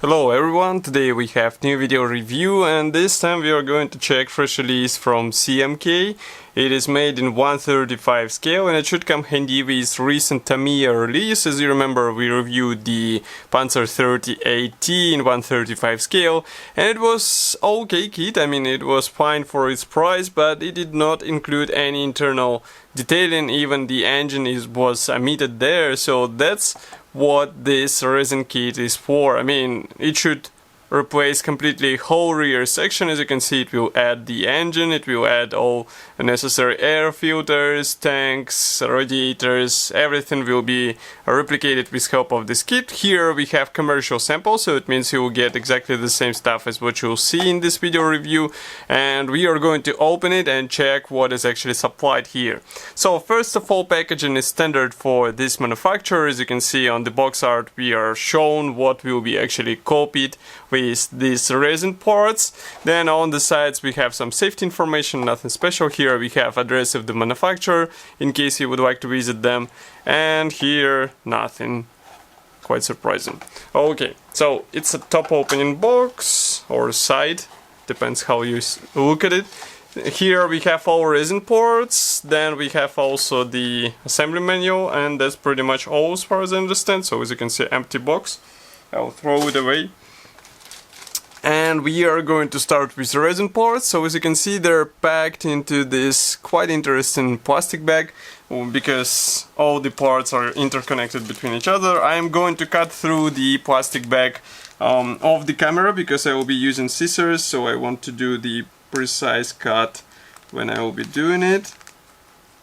Hello everyone, today we have new video review and this time we are going to check fresh release from CMK. It is made in 1/35 scale and it should come handy with recent Tamiya release. As you remember, we reviewed the Pz.38 in 1/35 scale and it was okay kit. I mean, it was fine for its price, but it did not include any internal detailing. Even the engine was omitted there, so that's what this resin kit is for. I mean, it should replace completely whole rear section. As you can see, it will add the engine, it will add all necessary air filters, tanks, radiators, everything will be replicated with help of this kit. Here we have commercial samples, so it means you will get exactly the same stuff as what you'll see in this video review, and we are going to open it and check what is actually supplied here. So first of all, packaging is standard for this manufacturer. As you can see on the box art, we are shown what will be actually copied with these resin parts. Then on the sides we have some safety information, nothing special. Here we have address of the manufacturer in case you would like to visit them, and here nothing quite surprising. Okay, so it's a top opening box or side, depends how you look at it. Here we have all resin parts, then we have also the assembly manual, and that's pretty much all as far as I understand. So as you can see, empty box. I'll throw it away. And we are going to start with the resin parts. So as you can see, they're packed into this quite interesting plastic bag because all the parts are interconnected between each other. I am going to cut through the plastic bag of the camera because I will be using scissors, so I want to do the precise cut when I will be doing it.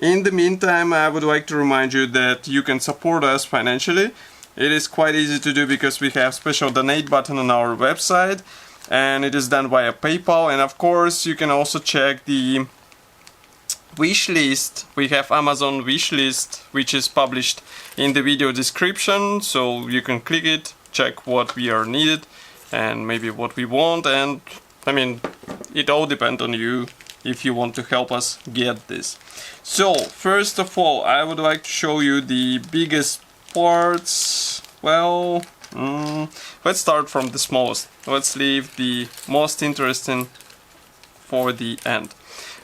In the meantime, I would like to remind you that you can support us financially. It is quite easy to do because we have special donate button on our website, and it is done via PayPal. And of course you can also check the wish list. We have Amazon wish list, which is published in the video description, so you can click it, check what we are needed and maybe what we want. And I mean, it all depends on you if you want to help us get this. So first of all, I would like to show you the biggest parts. Well, let's start from the smallest. Let's leave the most interesting for the end.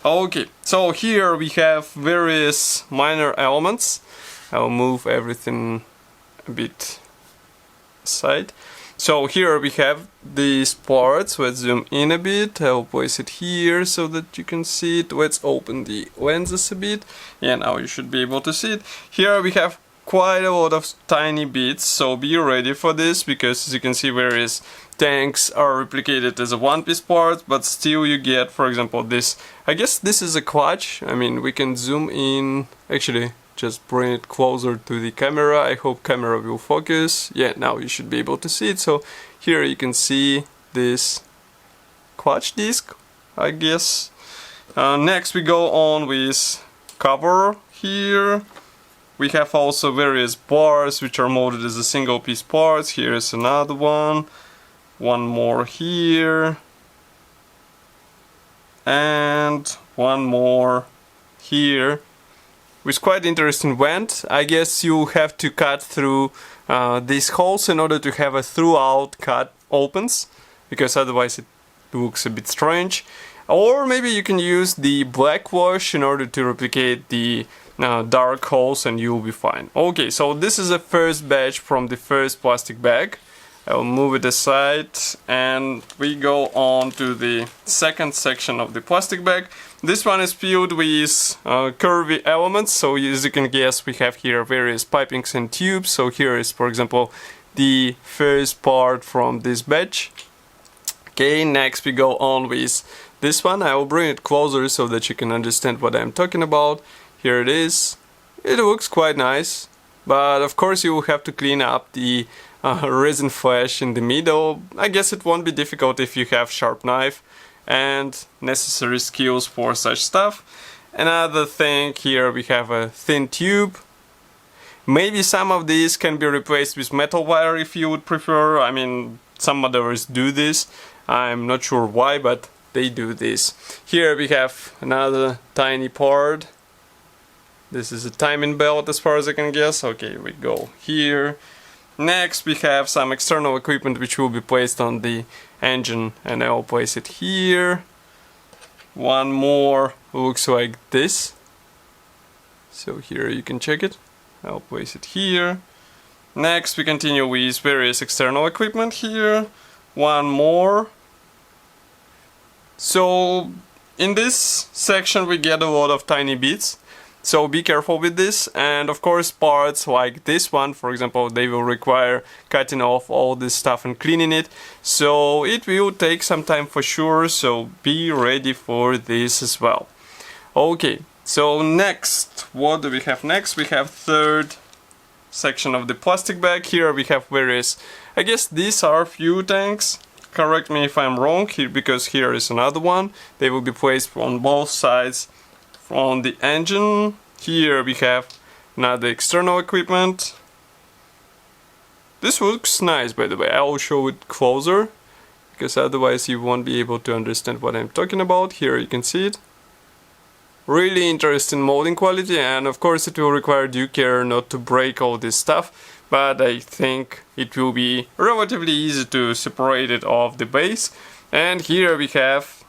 Okay, so here we have various minor elements. I'll move everything a bit aside. So here we have these parts. Let's zoom in a bit. I'll place it here so that you can see it. Let's open the lenses a bit. Yeah, now you should be able to see it. Here we have quite a lot of tiny bits, so be ready for this, because as you can see, various tanks are replicated as a one-piece part, but still you get, for example, this. I guess this is a clutch. I mean, we can zoom in, actually just bring it closer to the camera. I hope camera will focus. Yeah, now you should be able to see it. So here you can see this clutch disc, I guess. Next we go on with cover here. We have also various bars which are molded as a single piece parts. Here is another one more here, and one more here with quite interesting vent. I guess you have to cut through these holes in order to have a throughout cut opens, because otherwise it looks a bit strange. Or maybe you can use the black wash in order to replicate the dark holes and you'll be fine. Okay, so this is the first batch from the first plastic bag. I'll move it aside and we go on to the second section of the plastic bag. This one is filled with curvy elements, so as you can guess, we have here various pipings and tubes. So here is, for example, the first part from this batch. Okay, next we go on with this one. I will bring it closer so that you can understand what I'm talking about. Here it is. It looks quite nice, but of course you will have to clean up the resin flash in the middle. I guess it won't be difficult if you have sharp knife and necessary skills for such stuff. Another thing, here we have a thin tube. Maybe some of these can be replaced with metal wire if you would prefer. I mean, some modelers do this. I'm not sure why, but they do this. Here we have another tiny part. This is a timing belt as far as I can guess. Okay, we go here. Next we have some external equipment which will be placed on the engine, and I'll place it here. One more looks like this. So here you can check it. I'll place it here. Next we continue with various external equipment here. One more. So in this section we get a lot of tiny bits. So be careful with this, and of course parts like this one, for example, they will require cutting off all this stuff and cleaning it. So it will take some time for sure, so be ready for this as well. Okay, so next, what do we have next? We have third section of the plastic bag. Here we have various, I guess these are few tanks. Correct me if I'm wrong here, because here is another one. They will be placed on both sides on the engine. Here we have another external equipment. This looks nice, by the way. I'll show it closer, because otherwise you won't be able to understand what I'm talking about. Here you can see it. Really interesting molding quality, and of course it will require due care not to break all this stuff, but I think it will be relatively easy to separate it off the base. And here we have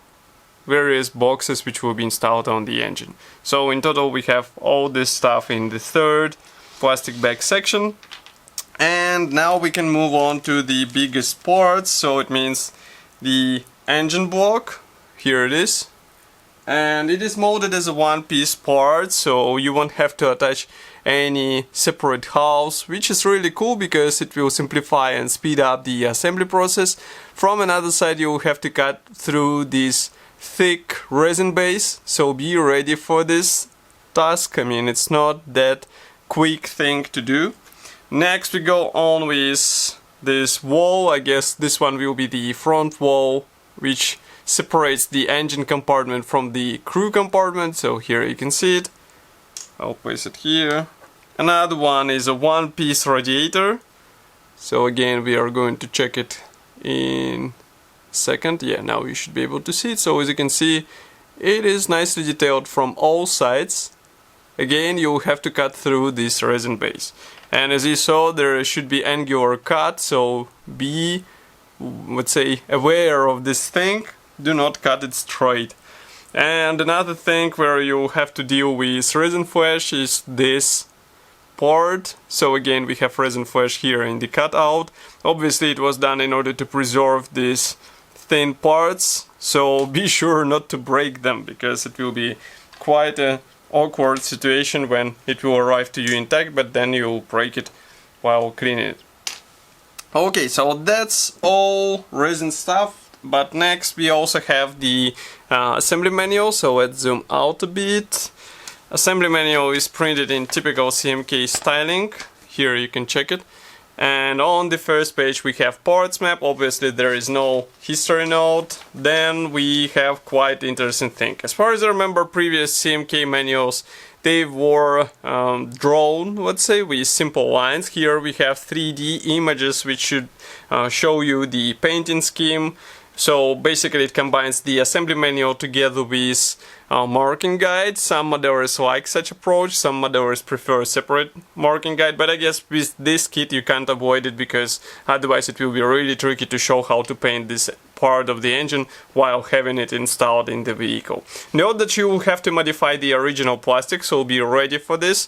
various boxes which will be installed on the engine. So in total we have all this stuff in the third plastic bag section. And now we can move on to the biggest parts, so it means the engine block. Here it is. And it is molded as a one-piece part, so you won't have to attach any separate hulls, which is really cool because it will simplify and speed up the assembly process. From another side you will have to cut through this thick resin base, so be ready for this task. I mean, it's not that quick thing to do. Next we go on with this wall. I guess this one will be the front wall, which separates the engine compartment from the crew compartment. So here you can see it. I'll place it here. Another one is a one-piece radiator. So again we are going to check it in second. Yeah, now you should be able to see it. So as you can see, it is nicely detailed from all sides. Again, you'll have to cut through this resin base. And as you saw, there should be angular cut, so be, let's say, aware of this thing. Do not cut it straight. And another thing where you have to deal with resin flash is this part. So again, we have resin flash here in the cutout. Obviously it was done in order to preserve these thin parts, so be sure not to break them, because it will be quite an awkward situation when it will arrive to you intact, but then you'll break it while cleaning it. Okay, so that's all resin stuff, but next we also have the assembly manual, so let's zoom out a bit. Assembly manual is printed in typical CMK styling. Here you can check it. And on the first page we have parts map. Obviously there is no history note. Then we have quite interesting thing. As far as I remember, previous CMK manuals, they were drawn, let's say, with simple lines. Here we have 3D images which should show you the painting scheme. So basically it combines the assembly manual together with marking guide. Some modelers like such approach, some modelers prefer a separate marking guide, but I guess with this kit you can't avoid it, because otherwise it will be really tricky to show how to paint this part of the engine while having it installed in the vehicle. Note that you will have to modify the original plastic, so be ready for this,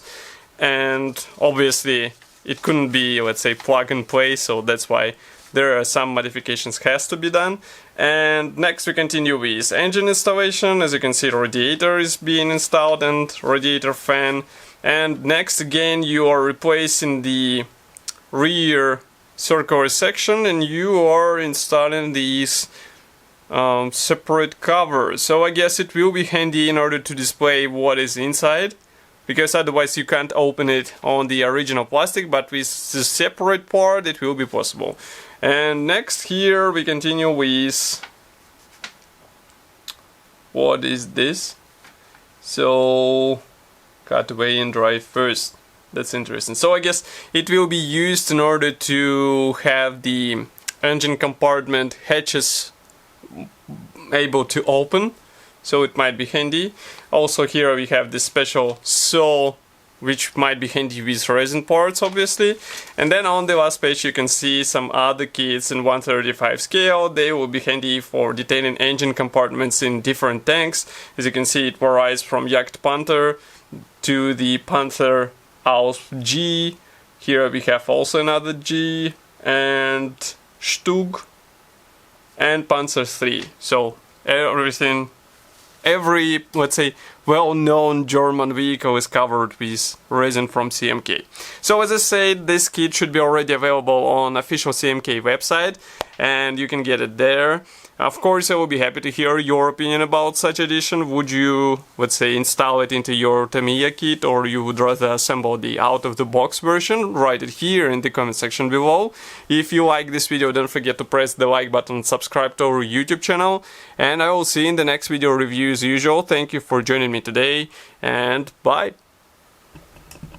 and obviously it couldn't be, let's say, plug and play, so that's why there are some modifications has to be done. And next we continue with engine installation. As you can see, radiator is being installed and radiator fan. And next again you are replacing the rear circular section and you are installing these separate covers. So I guess it will be handy in order to display what is inside, because otherwise you can't open it on the original plastic, but with the separate part it will be possible. And next here we continue with, what is this? So cut away and dry first. That's interesting. So I guess it will be used in order to have the engine compartment hatches able to open, so it might be handy. Also here we have this special saw which might be handy with resin parts, obviously. And then on the last page you can see some other kits in 1/35 scale. They will be handy for detailing engine compartments in different tanks. As you can see, it varies from Yacht Panther to the Panther Aus G. Here we have also another G, and Stug, and Panzer 3. So every, let's say, well-known German vehicle is covered with resin from CMK. So as I said, this kit should be already available on official CMK website, and you can get it there. Of course, I will be happy to hear your opinion about such edition. Would you, let's say, install it into your Tamiya kit, or you would rather assemble the out-of-the-box version? Write it here in the comment section below. If you like this video, don't forget to press the like button and subscribe to our YouTube channel. And I will see you in the next video review as usual. Thank you for joining me today, and bye!